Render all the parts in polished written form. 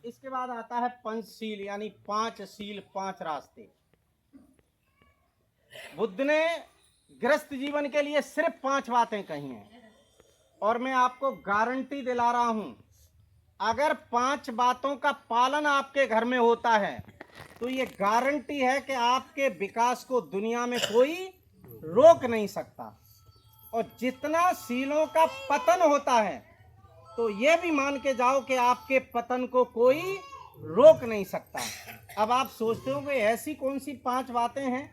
इसके बाद आता है पंचशील, यानी 5 शील 5 रास्ते। बुद्ध ने गृहस्थ जीवन के लिए सिर्फ 5 बातें कही हैं, और मैं आपको गारंटी दिला रहा हूं, अगर 5 बातों का पालन आपके घर में होता है तो ये गारंटी है कि आपके विकास को दुनिया में कोई रोक नहीं सकता। और जितना शीलों का पतन होता है तो ये भी मान के जाओ कि आपके पतन को कोई रोक नहीं सकता। अब आप सोचते हो कि ऐसी कौन सी 5 बातें हैं,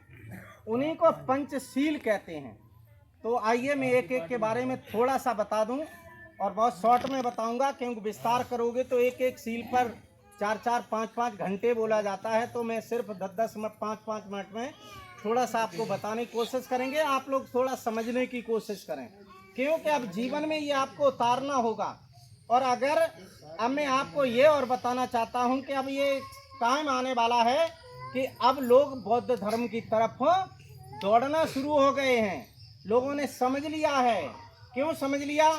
उन्हीं को पंचशील कहते हैं। तो आइए मैं एक एक के बारे में थोड़ा सा बता दूं, और बहुत शॉर्ट में बताऊंगा, क्योंकि विस्तार करोगे तो एक एक शील पर 4-4, 5-5 घंटे बोला जाता है। तो मैं सिर्फ 10-10 मिनट, 5-5 मिनट में थोड़ा सा आपको बताने की कोशिश करेंगे। आप लोग थोड़ा समझने की कोशिश करें, क्योंकि अब जीवन में ये आपको उतारना होगा। और अगर अब मैं आपको ये और बताना चाहता हूँ कि अब ये टाइम आने वाला है कि अब लोग बौद्ध धर्म की तरफ दौड़ना शुरू हो गए हैं। लोगों ने समझ लिया है। क्यों समझ लिया?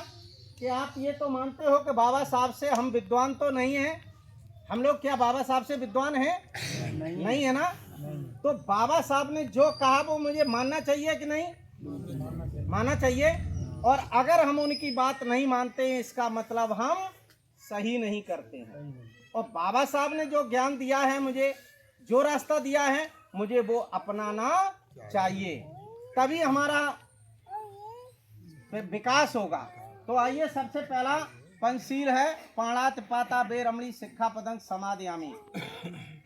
कि आप ये तो मानते हो कि बाबा साहब से हम विद्वान तो नहीं हैं। हम लोग क्या बाबा साहब से विद्वान हैं? नहीं है ना। तो बाबा साहब ने जो कहा वो मुझे मानना चाहिए कि नहीं? मानना चाहिए। और अगर हम उनकी बात नहीं मानते हैं, इसका मतलब हम सही नहीं करते हैं। और बाबा साहब ने जो ज्ञान दिया है मुझे, जो रास्ता दिया है मुझे, वो अपनाना चाहिए, तभी हमारा विकास होगा। तो आइए, सबसे पहला पंचशील है पाणात पाता बेरमणी शिक्षापदं समादयामि।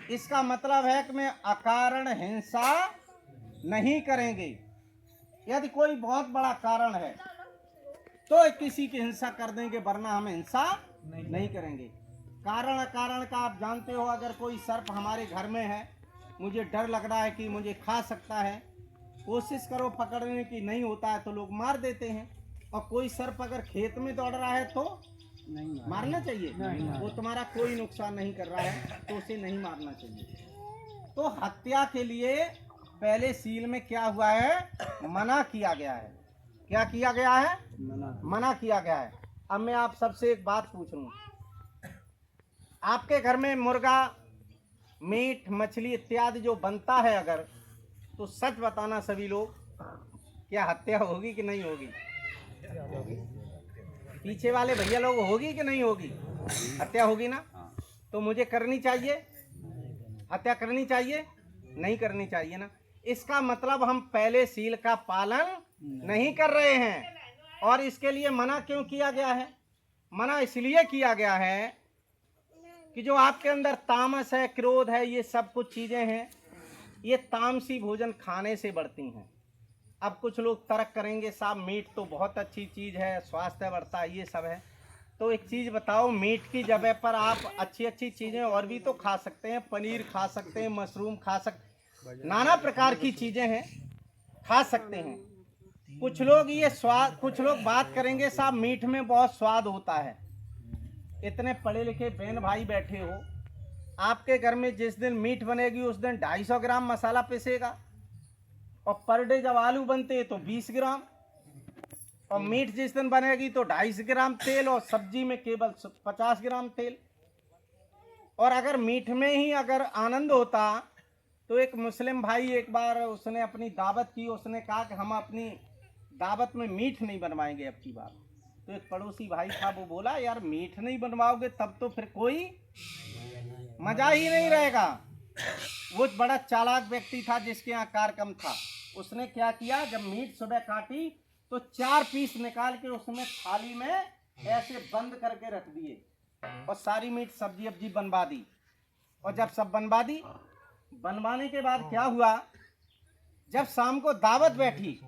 इसका मतलब है कि मैं अकारण हिंसा नहीं करेंगे। यदि कोई बहुत बड़ा कारण है तो किसी की हिंसा कर देंगे, वरना हम हिंसा नहीं करेंगे। कारण अकारण का आप जानते हो। अगर कोई सर्प हमारे घर में है, मुझे डर लग रहा है कि मुझे खा सकता है, कोशिश करो पकड़ने की, नहीं होता है तो लोग मार देते हैं। और कोई सर्प अगर खेत में दौड़ रहा है तो नहीं मारना चाहिए, वो तुम्हारा कोई नुकसान नहीं कर रहा है तो उसे नहीं मारना चाहिए। तो हत्या के लिए पहले शील में क्या हुआ है? मना किया गया है। क्या किया गया है? मना किया गया है। अब मैं आप सबसे एक बात पूछ लूं, आपके घर में मुर्गा, मीट, मछली इत्यादि जो बनता है, अगर तो सच बताना सभी लोग, क्या हत्या होगी कि नहीं होगी? पीछे वाले भैया लोग, होगी कि नहीं होगी? हत्या होगी ना। तो मुझे करनी चाहिए? हत्या करनी चाहिए? नहीं करनी चाहिए ना। इसका मतलब हम पहले शील का पालन नहीं कर रहे हैं। और इसके लिए मना क्यों किया गया है? मना इसलिए किया गया है कि जो आपके अंदर तामस है, क्रोध है, ये सब कुछ चीजें हैं, ये तामसी भोजन खाने से बढ़ती हैं। अब कुछ लोग तर्क करेंगे, साहब मीट तो बहुत अच्छी चीज़ है, स्वास्थ्य बढ़ता है, ये सब है। तो एक चीज़ बताओ, मीट की जगह पर आप अच्छी अच्छी चीज़ें और भी तो खा सकते हैं। पनीर खा सकते हैं, मशरूम खा सकते, नाना प्रकार की चीज़ें हैं, खा सकते हैं। कुछ लोग ये स्वाद, कुछ लोग बात करेंगे, साहब मीट में बहुत स्वाद होता है। इतने पढ़े लिखे बहन भाई बैठे हो, आपके घर में जिस दिन मीट बनेगी उस दिन 250 ग्राम मसाला पिसेगा, और पर डे जब आलू बनते हैं तो 20 ग्राम, और मीट जिस दिन बनेगी तो 250 ग्राम तेल, और सब्जी में केवल 50 ग्राम तेल। और अगर मीट में ही अगर आनंद होता, तो एक मुस्लिम भाई एक बार उसने अपनी दावत की, उसने कहा कि हम अपनी दावत में मीट नहीं बनवाएंगे अब की बार। तो एक पड़ोसी भाई था, वो बोला, यार मीट नहीं बनवाओगे तब तो फिर कोई मजा ही नहीं रहेगा। वो बड़ा चालाक व्यक्ति था जिसके यहाँ कार्यक्रम था। उसने क्या किया, जब मीट सुबह काटी तो 4 पीस निकाल के उसमें थाली में ऐसे बंद करके रख दिए, और सारी मीट सब्जी अब्जी बनवा दी। और जब सब बनवा दी, बनवाने के बाद क्या हुआ, जब शाम को दावत बैठी,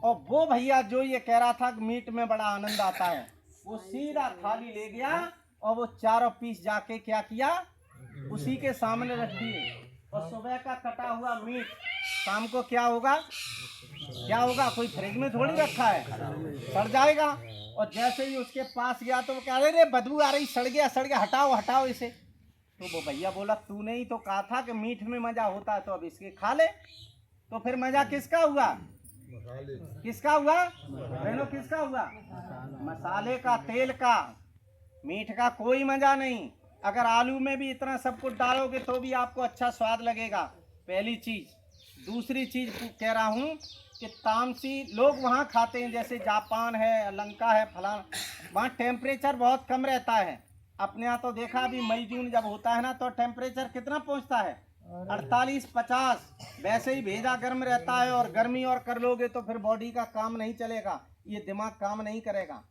और वो भैया जो ये कह रहा था कि मीट में बड़ा आनंद आता है, वो सीधा थाली ले गया और वो 4 पीस जाके क्या किया, उसी के सामने रख दिए। और सुबह का कटा हुआ मीट शाम को क्या होगा? क्या होगा? कोई फ्रिज में थोड़ी रखा है, सड़ जाएगा। और जैसे ही उसके पास गया तो वो कह रहे, बदबू आ रही, सड़ गया, हटाओ हटाओ इसे। तो वो भैया बोला, तूने ही तो कहा था कि मीठ में मजा होता है, तो अब इसके खा ले। तो फिर मजा किसका हुआ? किसका हुआ बहनों? किसका हुआ? मसाले का, तेल का। मीठ का कोई मजा नहीं। अगर आलू में भी इतना सब कुछ डालोगे तो भी आपको अच्छा स्वाद लगेगा, पहली चीज़। दूसरी चीज़ कह रहा हूँ कि तामसी लोग वहाँ खाते हैं, जैसे जापान है, लंका है, फलाना, वहाँ टेम्परेचर बहुत कम रहता है। अपने यहाँ तो देखा अभी मई जून जब होता है ना तो टेम्परेचर कितना पहुँचता है, 48-50। वैसे ही भेजा गर्म रहता है, और गर्मी और कर लोगे तो फिर बॉडी का काम नहीं चलेगा, ये दिमाग काम नहीं करेगा।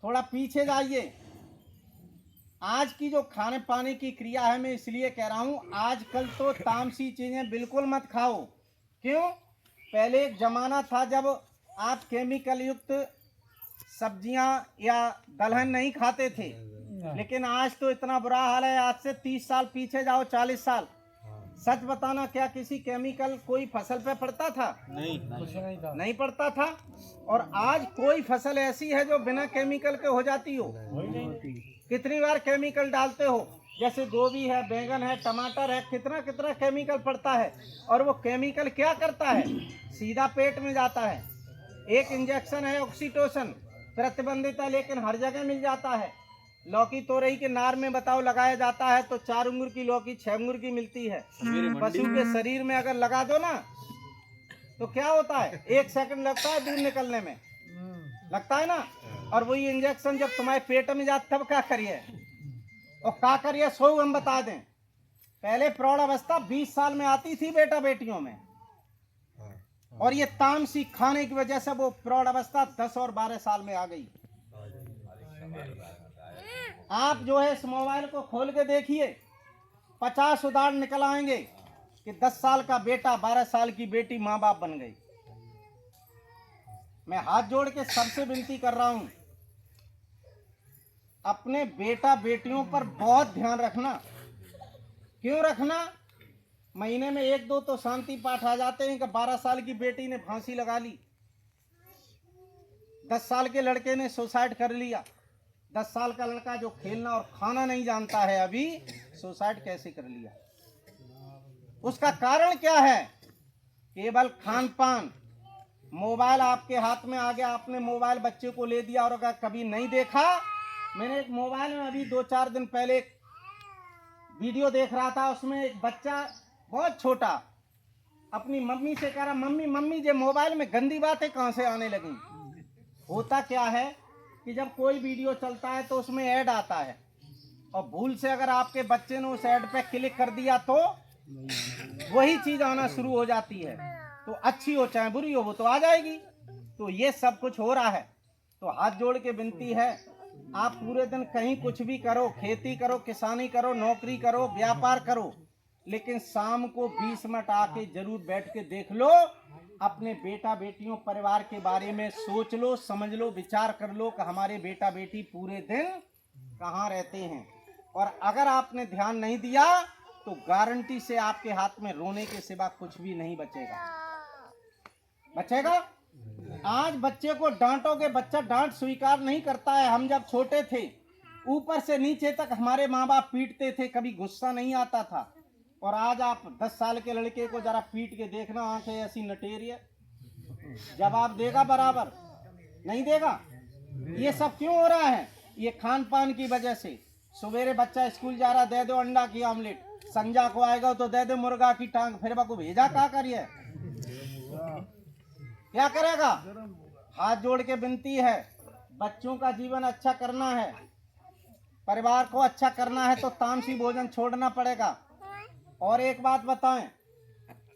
थोड़ा पीछे जाइए। आज की जो खाने पाने की क्रिया है, मैं इसलिए कह रहा हूँ आजकल तो तामसी चीज़ें बिल्कुल मत खाओ। क्यों? पहले एक ज़माना था जब आप केमिकल युक्त सब्जियां या दलहन नहीं खाते थे, लेकिन आज तो इतना बुरा हाल है। आज से 30 साल पीछे जाओ, 40 साल, सच बताना, क्या किसी केमिकल कोई फसल पे पड़ता था? नहीं पड़ता था। और आज कोई फसल ऐसी है जो बिना केमिकल के हो जाती हो? कितनी बार केमिकल डालते हो? जैसे गोभी है, बैंगन है, टमाटर है, कितना कितना केमिकल पड़ता है। और वो केमिकल क्या करता है? सीधा पेट में जाता है। एक इंजेक्शन है ऑक्सीटोसिन, प्रतिबंधित है, लेकिन हर जगह मिल जाता है। लौकी तोरई के नार में बताओ लगाया जाता है तो 4 अंगुर की लौकी 6 अंगुर की मिलती है। पशु के शरीर में अगर लगा दो ना तो क्या होता है, 1 सेकंड लगता है दूध निकलने में, लगता है ना। और वही इंजेक्शन जब तुम्हारे पेट में जाता तब क्या करिए, और क्या करिए, सो हम बता दें। पहले प्रौढ़ अवस्था 20 साल में आती थी बेटा बेटियों में, और ये तामसी खाने की वजह से वो प्रौढ़ अवस्था 10 और 12 साल में आ गई। आप जो है इस मोबाइल को खोल के देखिए, 50 उदाहरण निकल आएंगे कि 10 साल का बेटा 12 साल की बेटी माँ बाप बन गई। मैं हाथ जोड़ के सबसे विनती कर रहा हूं, अपने बेटा बेटियों पर बहुत ध्यान रखना। क्यों रखना? महीने में 1-2 तो शांति पाठ आ जाते हैं कि 12 साल की बेटी ने फांसी लगा ली, 10 साल के लड़के ने सुसाइड कर लिया। 10 साल का लड़का जो खेलना और खाना नहीं जानता है, अभी सुसाइड कैसे कर लिया? उसका कारण क्या है? केवल खान पान। मोबाइल आपके हाथ में आ गया, आपने मोबाइल बच्चे को ले दिया, और अगर कभी नहीं देखा, मैंने एक मोबाइल में अभी 2-4 दिन पहले एक वीडियो देख रहा था, उसमें एक बच्चा बहुत छोटा अपनी मम्मी से कह रहा, मम्मी मम्मी ये मोबाइल में गंदी बातें कहाँ से आने लगी। होता क्या है कि जब कोई वीडियो चलता है तो उसमें ऐड आता है, और भूल से अगर आपके बच्चे ने उस ऐड पे क्लिक कर दिया तो वही चीज़ आना शुरू हो जाती है। तो अच्छी हो चाहे बुरी हो, वो तो आ जाएगी। तो ये सब कुछ हो रहा है। तो हाथ जोड़ के विनती है, आप पूरे दिन कहीं कुछ भी करो, खेती करो, किसानी करो, नौकरी करो, व्यापार करो, लेकिन शाम को 20 मिनट आके जरूर बैठ के देख लो, अपने बेटा बेटियों परिवार के बारे में सोच लो, समझ लो, विचार कर लो कि हमारे बेटा बेटी पूरे दिन कहाँ रहते हैं। और अगर आपने ध्यान नहीं दिया तो गारंटी से आपके हाथ में रोने के सिवा कुछ भी नहीं बचेगा। आज बच्चे को डांटोगे, बच्चा डांट स्वीकार नहीं करता है। हम जब छोटे थे, ऊपर से नीचे तक हमारे माँ बाप पीटते थे, कभी गुस्सा नहीं आता था। और आज आप 10 साल के लड़के को जरा पीट के देखना, आंखें ऐसी नटेरी है, जवाब देगा? बराबर नहीं देगा। ये सब क्यों हो रहा है? ये खान पान की वजह से। सवेरे बच्चा स्कूल जा रहा, दे दो अंडा की आमलेट, संजा को आएगा तो दे दो मुर्गा की टांग, फिर बाको भेजा क्या करिए, क्या करेगा? हाथ जोड़ के विनती है, बच्चों का जीवन अच्छा करना है, परिवार को अच्छा करना है तो तामसी भोजन छोड़ना पड़ेगा। और एक बात बताएं,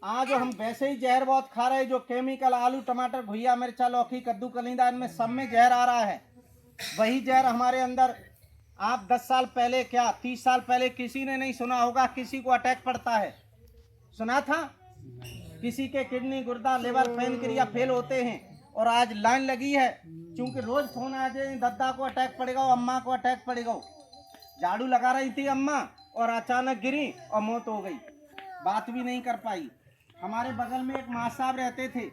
आज हम वैसे ही जहर बहुत खा रहे हैं, जो केमिकल, आलू टमाटर भुइया मिर्चा लौकी कद्दू कलिंदा, इनमें सब में जहर आ रहा है। वही जहर हमारे अंदर, आप 10 साल पहले क्या 30 साल पहले किसी ने नहीं सुना होगा किसी को अटैक पड़ता है? सुना था? किसी के किडनी, गुर्दा, लिवर, पैनक्रिया फेल होते हैं, और आज लाइन लगी है, क्योंकि रोज फोन आ जाए, दादा को अटैक पड़ेगा, अम्मा को अटैक पड़ेगा। झाड़ू लगा रही थी अम्मा और अचानक गिरी और मौत हो गई, बात भी नहीं कर पाई। हमारे बगल में एक माँ साहब रहते थे,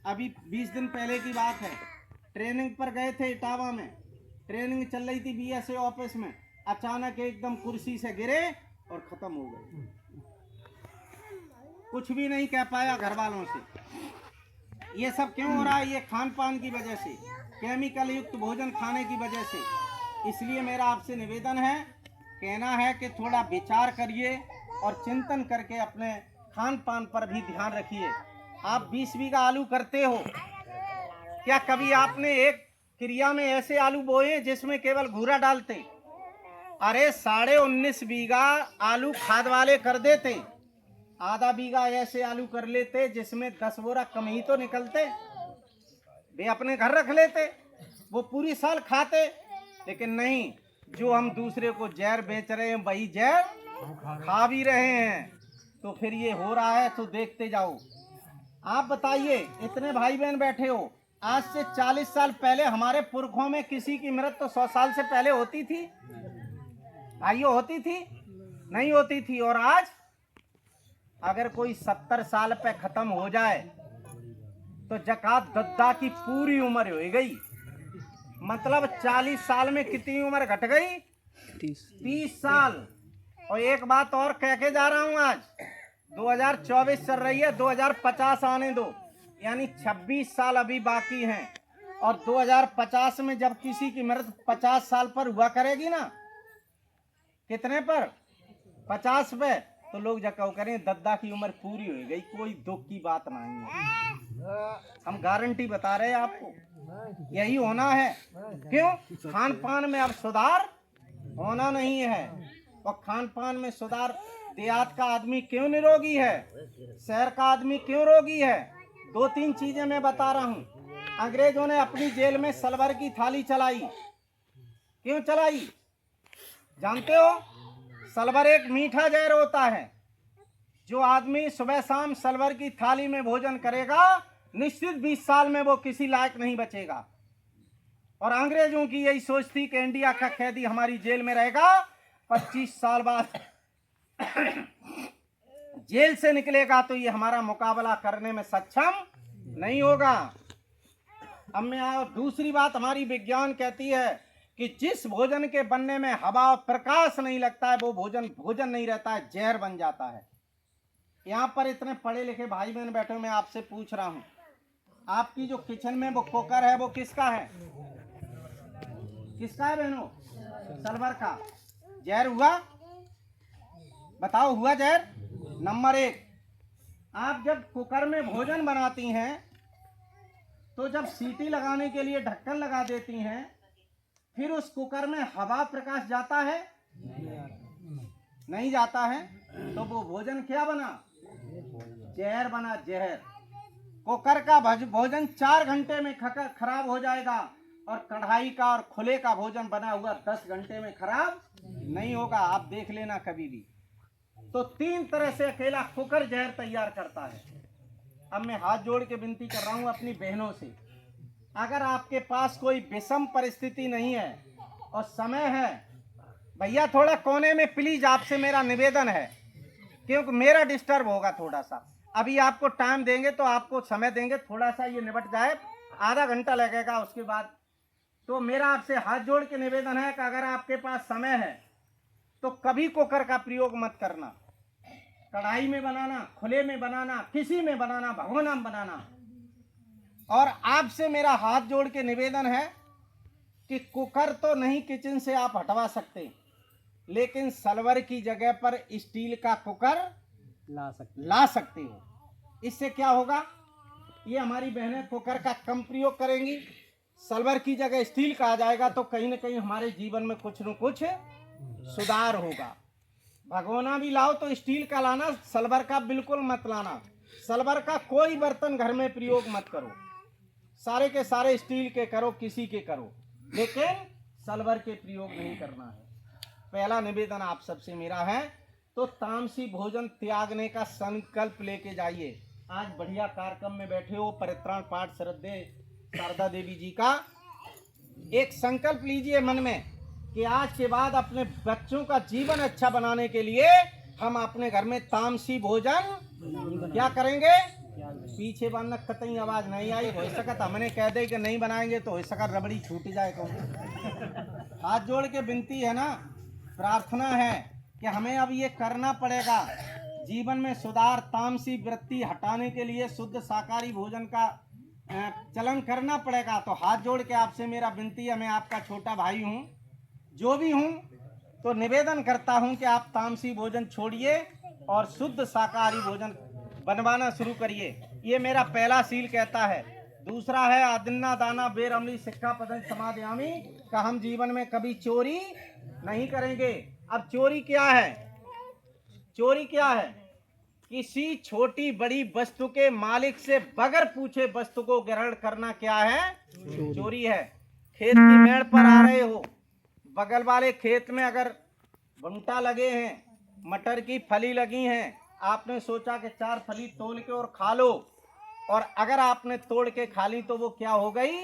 अभी 20 दिन पहले की बात है, ट्रेनिंग पर गए थे इटावा में, ट्रेनिंग चल रही थी बीएसए ऑफिस में, अचानक एकदम कुर्सी से गिरे और खत्म हो गए। कुछ भी नहीं कह पाया घर वालों से। ये सब क्यों हो रहा है? ये खान पान की वजह से, केमिकल युक्त भोजन खाने की वजह से। इसलिए मेरा आपसे निवेदन है कहना है कि थोड़ा विचार करिए और चिंतन करके अपने खान पान पर भी ध्यान रखिए। आप 20 बीघा आलू करते हो, क्या कभी आपने एक क्रिया में ऐसे आलू बोए जिसमें केवल घूरा डालते? अरे 19.5 बीघा आलू खाद वाले कर देते, आधा बीघा ऐसे आलू कर लेते जिसमें 10 बोरा कम ही तो निकलते, वे अपने घर रख लेते, वो पूरी साल खाते। लेकिन नहीं, जो हम दूसरे को जहर बेच रहे हैं वही जहर खा भी रहे हैं। तो फिर ये हो रहा है तो देखते जाओ। आप बताइए, इतने भाई बहन बैठे हो, आज से 40 साल पहले हमारे पुरखों में किसी की मृत्यु 100 साल से पहले होती थी? भाइयों, होती थी? नहीं होती थी। और आज अगर कोई 70 साल पे खत्म हो जाए तो जकात दद्दा की पूरी उम्र हो गई, मतलब 40 साल में कितनी उम्र घट गई? 30 साल। और एक बात और कह के जा रहा हूं, आज 2024 चल रही है, 2050 आने दो, यानी 26 साल अभी बाकी हैं। और 2050 में जब किसी की मृत्यु 50 साल पर हुआ करेगी ना, कितने पर? 50 पे, तो लोग जकाऊ करें दद्दा की उम्र पूरी हो गई, कोई दुख की बात नहीं है। हम गारंटी बता रहे हैं आपको, यही होना है। क्यों? खान पान में अब सुधार होना नहीं है। और खान पान में सुधार, देहात का आदमी क्यों निरोगी है, शहर का आदमी क्यों रोगी है? 2-3 चीजें मैं बता रहा हूं। अंग्रेजों ने अपनी जेल में सलवर की थाली चलाई, क्यों चलाई जानते हो? सलवर एक मीठा जहर होता है। जो आदमी सुबह शाम सलवर की थाली में भोजन करेगा, निश्चित 20 साल में वो किसी लायक नहीं बचेगा। और अंग्रेजों की यही सोच थी कि इंडिया का कैदी हमारी जेल में रहेगा, 25 साल बाद जेल से निकलेगा तो ये हमारा मुकाबला करने में सक्षम नहीं होगा। अब मैं दूसरी बात, हमारी विज्ञान कहती है कि जिस भोजन के बनने में हवा और प्रकाश नहीं लगता है वो भोजन भोजन नहीं रहता है, जहर बन जाता है। यहाँ पर इतने पढ़े लिखे भाई बहन बैठे, मैं आपसे पूछ रहा हूँ, आपकी जो किचन में वो कुकर है वो किसका है? किसका है बहनों? सलवर का। जहर हुआ? बताओ, हुआ जहर? नंबर 1, आप जब कुकर में भोजन बनाती हैं तो जब सीटी लगाने के लिए ढक्कन लगा देती हैं, फिर उस कुकर में हवा प्रकाश जाता है? नहीं जाता है। तो वो भोजन क्या बना? जहर बना, जहर। कुकर का भोजन 4 घंटे में खराब हो जाएगा, और कढ़ाई का और खुले का भोजन बना हुआ 10 घंटे में खराब नहीं होगा। आप देख लेना कभी भी। तो 3 तरह से अकेला कुकर जहर तैयार करता है। अब मैं हाथ जोड़ के विनती कर रहा हूं अपनी बहनों से, अगर आपके पास कोई विषम परिस्थिति नहीं है और समय है, भैया थोड़ा कोने में प्लीज आपसे मेरा निवेदन है, क्योंकि मेरा डिस्टर्ब होगा थोड़ा सा। अभी आपको टाइम देंगे, तो आपको समय देंगे, थोड़ा सा ये निपट जाए, आधा घंटा लगेगा उसके बाद। तो मेरा आपसे हाथ जोड़ के निवेदन है कि अगर आपके पास समय है तो कभी कुकर का प्रयोग मत करना। कढ़ाई में बनाना, खुले में बनाना, किसी में बनाना, भगोना में बनाना। और आपसे मेरा हाथ जोड़ के निवेदन है कि कुकर तो नहीं किचन से आप हटवा सकते, लेकिन सलवर की जगह पर स्टील का कुकर ला सकते हो। इससे क्या होगा? ये हमारी बहनें कुकर का कम प्रयोग करेंगी, सलवर की जगह स्टील का आ जाएगा, तो कहीं ना कहीं हमारे जीवन में कुछ न कुछ सुधार होगा। भगोना भी लाओ तो स्टील का लाना, सलवर का बिल्कुल मत लाना। सलवर का कोई बर्तन घर में प्रयोग मत करो, सारे के सारे स्टील के करो, किसी के करो, लेकिन सलवर के प्रयोग नहीं करना है। पहला निवेदन आप सबसे मेरा है। तो तामसी भोजन त्यागने का संकल्प लेके जाइए। आज बढ़िया कार्यक्रम में बैठे हो, परित्राण पाठ श्रद्धे शारदा देवी जी का, एक संकल्प लीजिए मन में कि आज के बाद अपने बच्चों का जीवन अच्छा बनाने के लिए हम अपने घर में तामसी भोजन क्या करेंगे? पीछे बनना, कतई आवाज नहीं आई, हो सकत हमने कह दे कि नहीं बनाएंगे तो हो सकत रबड़ी छूट जाए। कौन हाथ जोड़ के विनती है ना, प्रार्थना है कि हमें अब ये करना पड़ेगा, जीवन में सुधार, तामसी वृत्ति हटाने के लिए शुद्ध शाकाहारी भोजन का चलन करना पड़ेगा। तो हाथ जोड़ के आपसे मेरा विनती है, मैं आपका छोटा भाई हूँ, जो भी हूँ, तो निवेदन करता हूं कि आप तामसी भोजन छोड़िए और शुद्ध शाकाहारी भोजन बनवाना शुरू करिए। ये मेरा पहला सील कहता है। दूसरा है आदिन्ना दाना बेर अमली सिक्खापदं समादयामि, का हम जीवन में कभी चोरी नहीं करेंगे। अब चोरी क्या है? चोरी क्या है? किसी छोटी बड़ी वस्तु के मालिक से बगैर पूछे वस्तु को ग्रहण करना क्या है? चोरी है। खेत की मेड़ पर आ रहे हो, बगल वाले खेत में अगर भुट्टा लगे हैं, मटर की फली लगी हैं, आपने सोचा कि 4 फली तोड़ के और खा लो, और अगर आपने तोड़ के खा ली तो वो क्या हो गई?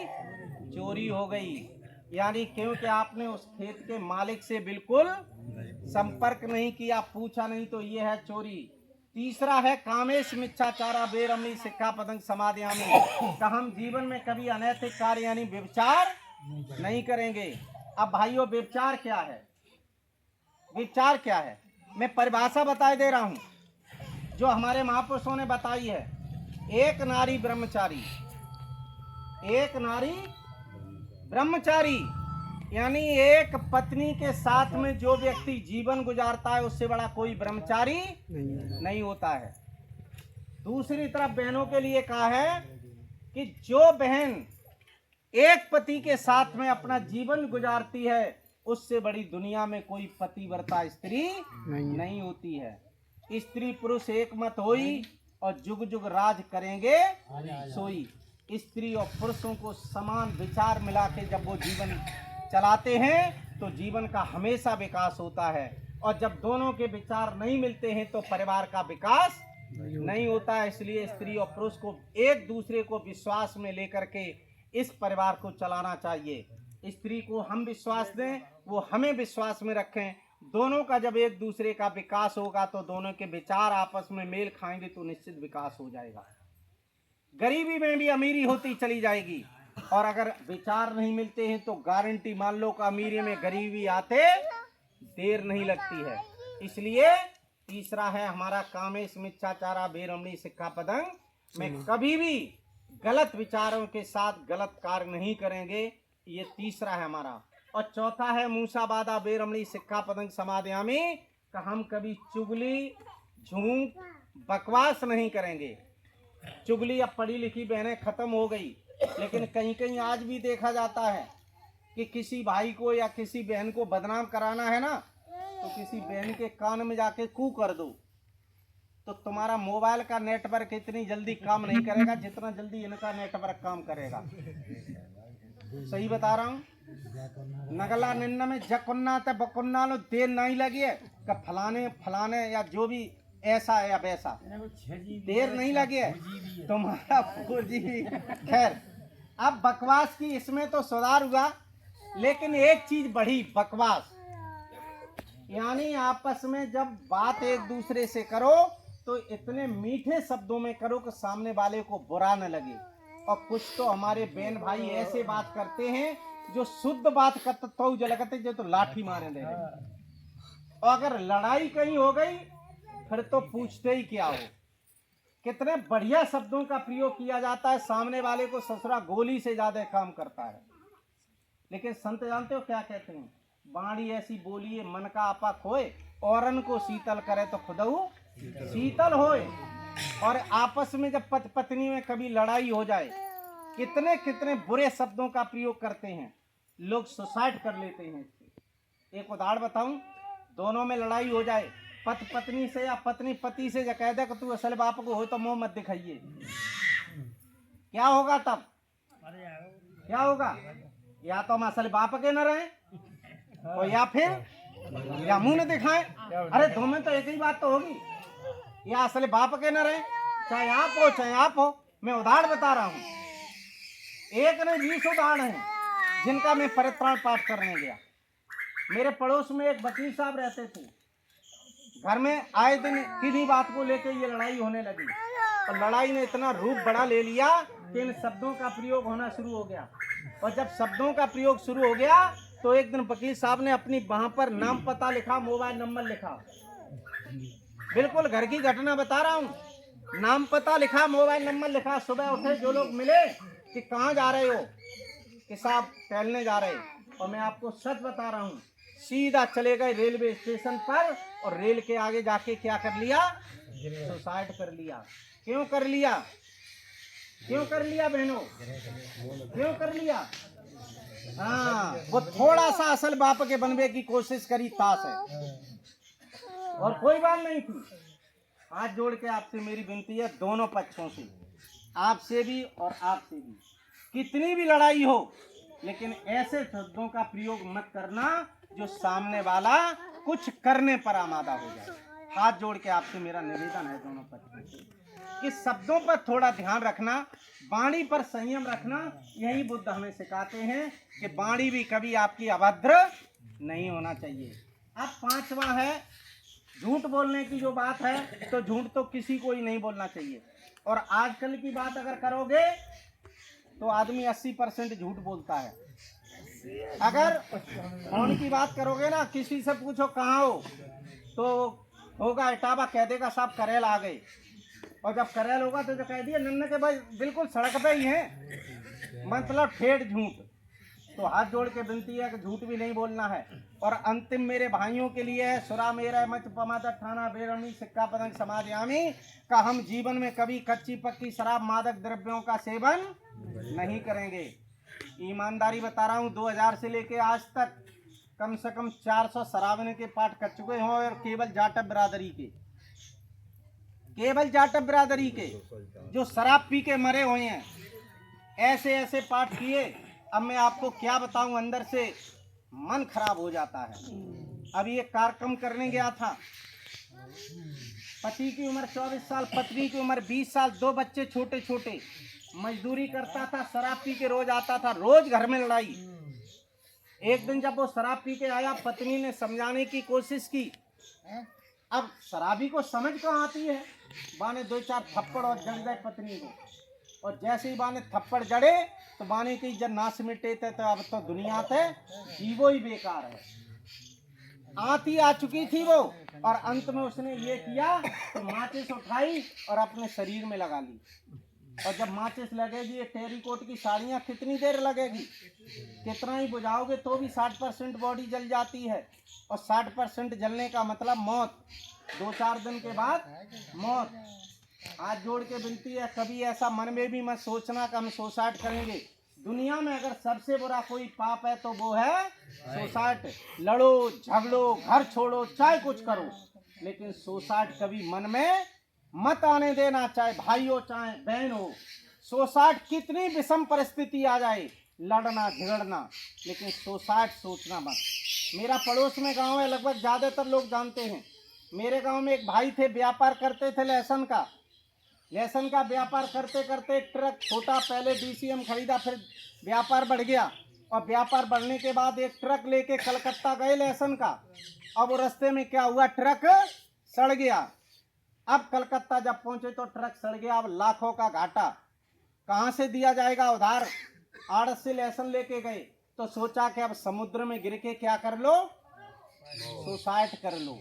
चोरी हो गई। यानी क्योंकि आपने उस खेत के मालिक से बिल्कुल संपर्क नहीं किया, पूछा नहीं, तो ये है चोरी। तीसरा है कामेश मिच्छाचारा बेरमणी सिक्खापदं समादयामि, का हम जीवन में कभी अनैतिक कार्य यानी व्यभिचार नहीं करेंगे। अब भाइयों, व्यभिचार क्या है? व्यभिचार क्या है? मैं परिभाषा बता दे रहा हूं जो हमारे महापुरुषों ने बताई है। एक नारी ब्रह्मचारी, एक नारी ब्रह्मचारी, यानी एक पत्नी के साथ में जो व्यक्ति जीवन गुजारता है उससे बड़ा कोई ब्रह्मचारी नहीं होता है। दूसरी तरफ बहनों के लिए कहा है कि जो बहन एक पति के साथ में अपना जीवन गुजारती है उससे बड़ी दुनिया में कोई पतिव्रता स्त्री नहीं होती है। स्त्री पुरुष एक मत होई और जुग जुग राज करेंगे सोई। स्त्री और पुरुषों को समान विचार मिला के जब वो जीवन चलाते हैं तो जीवन का हमेशा विकास होता है, और जब दोनों के विचार नहीं मिलते हैं तो परिवार का विकास नहीं होता है। इसलिए स्त्री और पुरुष को एक दूसरे को विश्वास में लेकर के इस परिवार को चलाना चाहिए। स्त्री को हम विश्वास दें, वो हमें विश्वास में रखें। दोनों का जब एक दूसरे का विकास होगा तो दोनों के विचार आपस में मेल खाएंगे तो निश्चित विकास हो जाएगा। गरीबी में भी अमीरी होती चली जाएगी, और अगर विचार नहीं मिलते हैं तो गारंटी मान लो कि अमीरी में गरीबी आते देर नहीं लगती है। इसलिए तीसरा है हमारा कामेश मिच्छाचारा बेरमणी सिक्खापदं, में कभी भी गलत विचारों के साथ गलत कार्य नहीं करेंगे। ये तीसरा है हमारा। और चौथा है मूसावादा बेरमणी सिक्खापदं समादयामि, का हम कभी चुगली झूठ बकवास नहीं करेंगे। चुगली अब पढ़ी लिखी बहनें खत्म हो गई, लेकिन कहीं कहीं आज भी देखा जाता है कि किसी भाई को या किसी बहन को बदनाम कराना है ना, तो किसी बहन के कान में जाके कू कर दो, तो तुम्हारा मोबाइल का नेटवर्क इतनी जल्दी काम नहीं करेगा जितना जल्दी इनका नेटवर्क काम करेगा। सही बता रहा हूँ। नगला निन्न में जकुन्ना ते बकुन्ना लो देर नहीं लगी है कि फलाने फलाने या जो भी ऐसा है या वैसा, देर नहीं लगी है तुम्हारा 4GB। खैर, अब बकवास की इसमें तो सुधार हुआ, लेकिन एक चीज बढ़ी, बकवास यानी आपस में जब बात एक दूसरे से करो तो इतने मीठे शब्दों में करो कि सामने वाले को बुरा न लगे। और कुछ तो हमारे बहन भाई ऐसे बात करते हैं जो शुद्ध बात करते तो जलकते जो तो लाठी मारे दे। और अगर लड़ाई कहीं हो गई फिर तो पूछते ही क्या हो। कितने बढ़िया शब्दों का प्रयोग किया जाता है, सामने वाले को ससुरा गोली से ज्यादा काम करता है। लेकिन संत जानते हो क्या कहते हैं? बाणी ऐसी बोलिए मन का आपा खोए, औरन को शीतल करे तो खुदहू शीतल होए। और आपस में जब पति पत्नी में कभी लड़ाई हो जाए, कितने कितने बुरे शब्दों का प्रयोग करते हैं, लोग सुसाइड कर लेते हैं। एक उदाहरण बताऊं, दोनों में लड़ाई हो जाए, पति पत्नी से या पत्नी पति से, कह दे कि तू असल बाप को हो तो मुंह मत दिखाइए, क्या होगा तब? क्या होगा? या तो हम असल बाप के न रहे और या फिर या मुंह न दिखाएं। अरे दो में तो एक ही बात तो होगी, या असल बाप के न रहे, चाहे आप हो चाहे आप हो। मैं उदाहरण बता रहा हूं, एक ने 20 उदाहरण हैं जिनका मैं परित्राण पाठ करने गया। मेरे पड़ोस में एक वकील साहब रहते थे। घर में आए दिन किन्हीं बात को लेकर ये लड़ाई होने लगी, और लड़ाई ने इतना रूप बड़ा ले लिया कि इन शब्दों का प्रयोग होना शुरू हो गया। और जब शब्दों का प्रयोग शुरू हो गया तो एक दिन वकील साहब ने अपनी वहां पर नाम पता लिखा, मोबाइल नंबर लिखा, बिल्कुल घर की घटना बता रहा हूँ। नाम पता लिखा, मोबाइल नंबर लिखा। सुबह उठे, जो लोग मिले कि कहाँ जा रहे हो, कि साहब टहलने जा रहे। और मैं आपको सच बता रहा हूँ, सीधा चले गए रेलवे स्टेशन पर और रेल के आगे जाके क्या कर लिया? सुसाइड कर लिया। क्यों कर लिया? क्यों कर लिया बहनों? क्यों कर लिया? हाँ, वो थोड़ा सा असल बाप के बनने की कोशिश करी, ताश है, और कोई बात नहीं थी। हाथ जोड़ के आपसे मेरी विनती है, दोनों पक्षों से, आपसे भी और आपसे भी, कितनी भी लड़ाई हो, लेकिन ऐसे शब्दों का प्रयोग मत करना जो सामने वाला कुछ करने पर आमादा हो जाए। हाथ जोड़ के आपसे मेरा निवेदन है दोनों पक्षों से कि शब्दों पर थोड़ा ध्यान रखना, वाणी पर संयम रखना। यही बुद्ध हमें सिखाते हैं कि वाणी भी कभी आपकी अभद्र नहीं होना चाहिए। अब पांचवा है झूठ बोलने की जो बात है, तो झूठ तो किसी को ही नहीं बोलना चाहिए। और आजकल की बात अगर करोगे तो आदमी 80% झूठ बोलता है। अगर फोन की बात करोगे ना, किसी से पूछो कहाँ हो, तो होगा इटावा, कह देगा साहब करेल आ गए। और जब करेल होगा तो जो कह दिया नन्ना के भाई बिल्कुल सड़क पे ही है, मतलब ठेठ झूठ। तो हाथ जोड़ के विनती है कि झूठ भी नहीं बोलना है। और अंतिम मेरे भाइयों के लिए है, सुरा मेरा मच पमाद ठाना बेरमी सिक्का पतंग समाजयामी का, हम जीवन में कभी कच्ची पक्की शराब मादक द्रव्यों का सेवन नहीं करेंगे। ईमानदारी बता रहा हूँ, 2000 से लेके आज तक कम से कम 400 शराबने के पाठ कर चुके हों, और केवल जाटव बिरादरी के, केवल जाटव बिरादरी के जो शराब पी के मरे हुए हैं, ऐसे ऐसे पाठ किए। अब मैं आपको क्या बताऊं, अंदर से मन खराब हो जाता है। अभी एक कार्यक्रम करने गया था, पति की उम्र 24 साल, पत्नी की उम्र 20 साल, 2 बच्चे छोटे छोटे, मजदूरी करता था, शराब पी के रोज आता था, रोज घर में लड़ाई। एक दिन जब वो शराब पी के आया, पत्नी ने समझाने की कोशिश की। अब शराबी को समझ कहाँ आती है, बाने 2-4 थप्पड़ और जड़ गए पत्नी को। और जैसे ही बाने थप्पड़ जड़े तो बाने की जब नाश मिटे थे, तो अब तो दुनिया थे जीवो ही बेकार है। आती आ चुकी थी वो, और अंत में उसने ये किया तो माचिस उठाई और अपने शरीर में लगा ली। और जब माचिस लगेगी, ये टेरीकोट की साड़ियाँ कितनी देर लगेगी, कितना ही बुझाओगे तो भी 60% बॉडी जल जाती है। और 60% जलने का मतलब मौत, 2-4 दिन के बाद मौत। हाथ जोड़ के विनती है, कभी ऐसा मन में भी मत सोचना कि हम सुसाइड करेंगे। दुनिया में अगर सबसे बुरा कोई पाप है तो वो है सुसाइड। लड़ो झगड़ो, घर छोड़ो, चाहे कुछ करो, लेकिन सुसाइड कभी मन में मत आने देना, चाहे भाई हो चाहे बहन हो। सुसाइड कितनी विषम परिस्थिति आ जाए, लड़ना झगड़ना, लेकिन सुसाइड सोचना मत। मेरा पड़ोस में गांव है, लगभग ज़्यादातर लोग जानते हैं। मेरे गांव में एक भाई थे, व्यापार करते थे लहसुन का। लहसुन का व्यापार करते करते एक ट्रक छोटा, पहले DCM खरीदा, फिर व्यापार बढ़ गया। और व्यापार बढ़ने के बाद एक ट्रक लेके कलकत्ता गए लहसुन का। अब वो रास्ते में क्या हुआ, ट्रक सड़ गया। अब कलकत्ता जब पहुंचे तो ट्रक सड़ गया। अब लाखों का घाटा, कहाँ से दिया जाएगा उधार। आड़त से लहसुन लेके गए तो सोचा कि अब समुद्र में गिर के क्या कर लो, सुसाइड कर लो।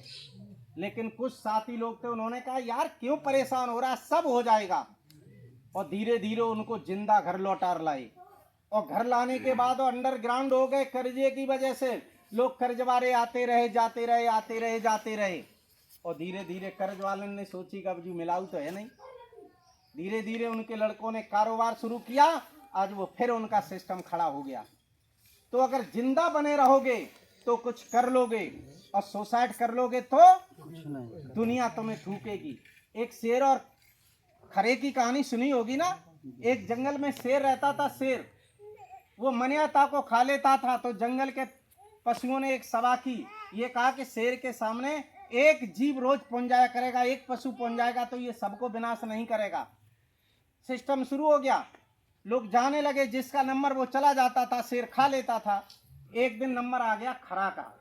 लेकिन कुछ साथी लोग थे, उन्होंने कहा यार क्यों परेशान हो रहा है, सब हो जाएगा। और धीरे धीरे उनको जिंदा घर लौटा लाए। और घर लाने के बाद अंडरग्राउंड हो गए कर्जे की वजह से। लोग कर्जवारे आते रहे जाते रहे, आते रहे जाते रहे। और धीरे धीरे कर्ज वाले ने सोची कि अब जो मिलाऊ तो है नहीं। धीरे धीरे उनके लड़कों ने कारोबार शुरू किया, आज वो फिर उनका सिस्टम खड़ा हो गया। तो अगर जिंदा बने रहोगे तो कुछ कर लोगे, और सुसाइड कर लोगे तो दुनिया तुम्हें थूकेगी। एक शेर और खरे की कहानी सुनी होगी ना। एक जंगल में शेर रहता था। शेर वो मनियाता को खा लेता था। तो जंगल के पशुओं ने एक सभा की, ये कहा कि शेर के सामने एक जीव रोज पहुंच जाया करेगा, एक पशु पहुंच जाएगा तो ये सबको विनाश नहीं करेगा। सिस्टम शुरू हो गया, लोग जाने लगे, जिसका नंबर वो चला जाता था शेर खा लेता था। एक दिन नंबर आ गया खरा का,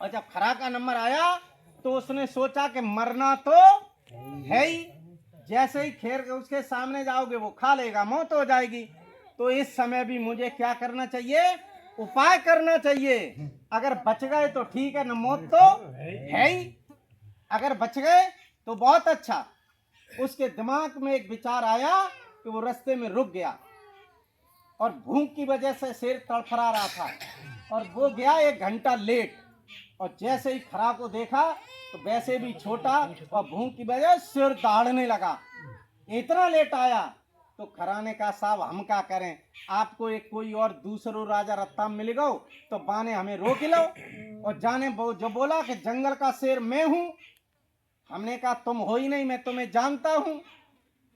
और जब खरा का नंबर आया तो उसने सोचा कि मरना तो है ही, जैसे ही खेर के उसके सामने जाओगे वो खा लेगा, मौत हो जाएगी। तो इस समय भी मुझे क्या करना चाहिए, उपाय करना चाहिए। अगर बच गए तो ठीक है, न मौत तो है ही, अगर बच गए तो बहुत अच्छा। उसके दिमाग में एक विचार आया कि वो रास्ते में रुक गया, और भूख की वजह से शेर तड़फड़ा रहा था। और वो गया 1 घंटा लेट, और जैसे ही खरा को देखा तो वैसे भी छोटा और भूख की वजह सिर दाड़ने लगा, इतना लेट आया। तो खरा ने कहा साहब हम क्या करें, आपको एक कोई और दूसरो राजा रत्ता मिल गो तो बाने हमें रोक लो। और जाने जो बोला कि जंगल का शेर मैं हूं। हमने कहा तुम हो ही नहीं, मैं तुम्हें जानता हूं,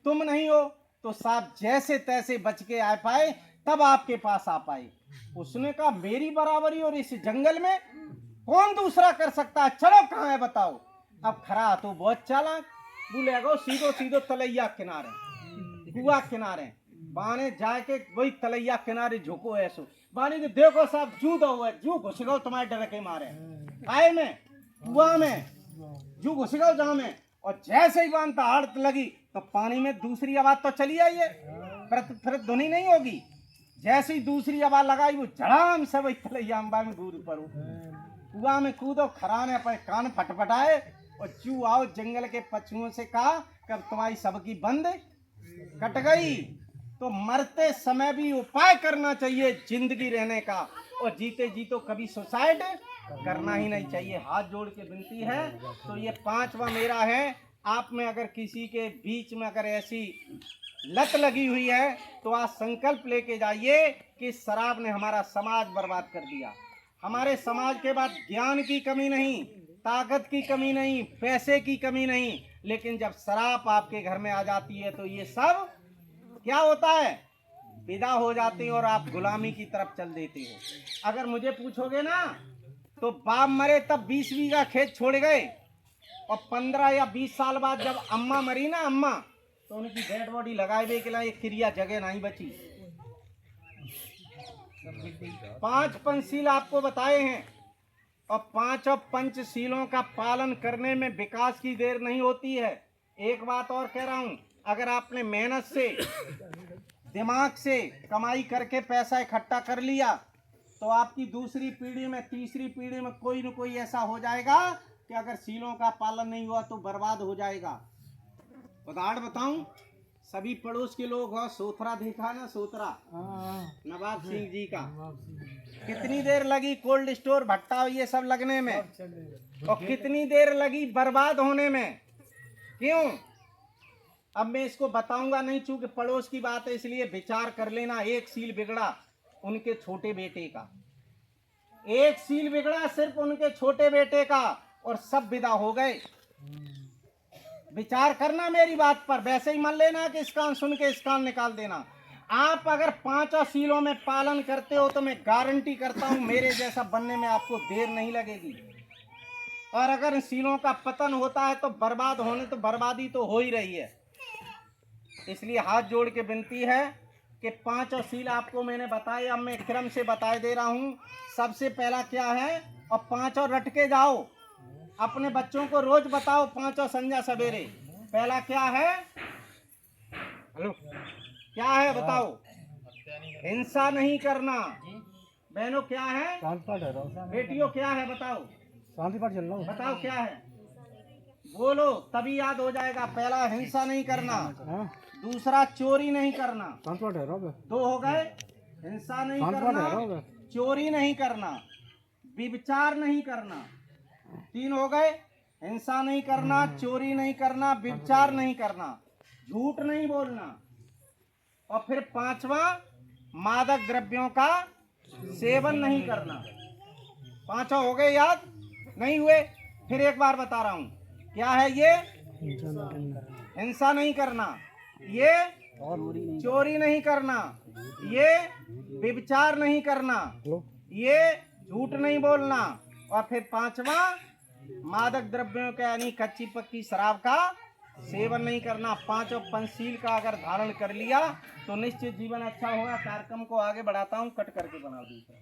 तुम नहीं हो। तो साहब जैसे तैसे बच के आ पाए, तब आपके पास आ पाए। उसने कहा मेरी बराबरी और इस जंगल में कौन दूसरा कर सकता है, चलो कहाँ है बताओ। अब खरा तो बहुत चालाक, बोले गो सीधो सीधो तलैया किनारे, कुआ किनारे। बाने जाके वही तलैया किनारे झुको ऐसो, बाने के देखो साहब जू दो है, जू घुस गो तुम्हारे डर के मारे आए में कुआ में, जू घुस गो जहाँ में। और जैसे ही बांध ताड़ लगी तो पानी में दूसरी आवाज तो चली आई है, फिर ध्वनि नहीं होगी। जैसे ही दूसरी आवाज लगाई वो झड़ाम से वही तलैया अंबा में कूद पड़ो, कुआ में कूदो। खरा ने अपने कान फटफटाए और जू आओ जंगल के पशुओं से कहा कब तुम्हारी सबकी बंद कट गई तो मरते समय भी उपाय करना चाहिए जिंदगी रहने का, और जीते जी तो कभी सुसाइड करना ही नहीं चाहिए। हाथ जोड़ के विनती है। तो ये 5वां मेरा है, आप में अगर किसी के बीच में अगर ऐसी लत लगी हुई है तो आज संकल्प लेके जाइए कि शराब ने हमारा समाज बर्बाद कर दिया। हमारे समाज के बाद ज्ञान की कमी नहीं, ताकत की कमी नहीं, पैसे की कमी नहीं, लेकिन जब शराब आपके घर में आ जाती है तो ये सब क्या होता है, विदा हो जाते हैं और आप गुलामी की तरफ चल देते हो। अगर मुझे पूछोगे ना तो बाप मरे तब 20 बीघा खेत छोड़ गए, और 15 या 20 साल बाद जब अम्मा मरी ना, अम्मा, तो उनकी डेड बॉडी लगाए के लिए क्रिया जगह नहीं बची। 5 पंचशील आपको बताए हैं, और 5 पंचशीलों का पालन करने में विकास की देर नहीं होती है। एक बात और कह रहा हूं, अगर आपने मेहनत से दिमाग से कमाई करके पैसा इकट्ठा कर लिया तो आपकी दूसरी पीढ़ी में, तीसरी पीढ़ी में कोई न कोई ऐसा हो जाएगा कि अगर सीलों का पालन नहीं हुआ तो बर्बाद हो जाएगा। उदाहरण बताऊं, सभी पड़ोस के लोग हो सोथरा देखा ना, सोथरा नवाब सिंह जी का, कितनी देर लगी कोल्ड स्टोर भट्टा ये सब लगने में, और कितनी देर लगी बर्बाद होने में। क्यों? अब मैं इसको बताऊंगा नहीं, चूंकि पड़ोस की बात है, इसलिए विचार कर लेना। एक सील बिगड़ा उनके छोटे बेटे का, एक सील बिगड़ा सिर्फ उनके छोटे बेटे का, और सब विदा हो गए। विचार करना मेरी बात पर, वैसे ही मान लेना कि इस कान सुन के इस कान निकाल देना। आप अगर 5 सीलों में पालन करते हो तो मैं गारंटी करता हूं मेरे जैसा बनने में आपको देर नहीं लगेगी। और अगर सीलों का पतन होता है तो बर्बाद होने तो बर्बादी तो हो ही रही है। इसलिए हाथ जोड़ के विनती है कि 5 सील आपको मैंने बताए, अब मैं क्रम से बताए दे रहा हूं। सबसे पहला क्या है, और 5 रट के जाओ, अपने बच्चों को रोज बताओ 5 संध्या सवेरे। पहला क्या है, हेलो क्या है बताओ, हिंसा नहीं करना। बहनों क्या है, बेटियों क्या है बताओ, शांति पाठ चल रहा है, बताओ क्या है, बोलो तभी याद हो जाएगा। पहला हिंसा नहीं करना, दूसरा चोरी नहीं करना, 2 हो गए, हिंसा नहीं करना, चोरी नहीं करना, व्यभिचार नहीं करना, 3 हो गए, हिंसा नहीं करना, चोरी नहीं करना, व्यभिचार नहीं करना, झूठ नहीं बोलना, और फिर 5वां मादक द्रव्यों का सेवन नहीं करना। 5 हो गए, याद नहीं हुए? फिर एक बार बता रहा हूं, क्या है ये, हिंसा नहीं करना, ये चोरी नहीं करना, ये व्यभिचार नहीं करना, ये झूठ नहीं बोलना, और फिर 5वां मादक द्रव्यों का यानी कच्ची पक्की शराब का सेवन नहीं करना। 5 पंचशील का अगर धारण कर लिया तो निश्चित जीवन अच्छा होगा। कार्यक्रम को आगे बढ़ाता हूँ, कट करके बना दूंगा।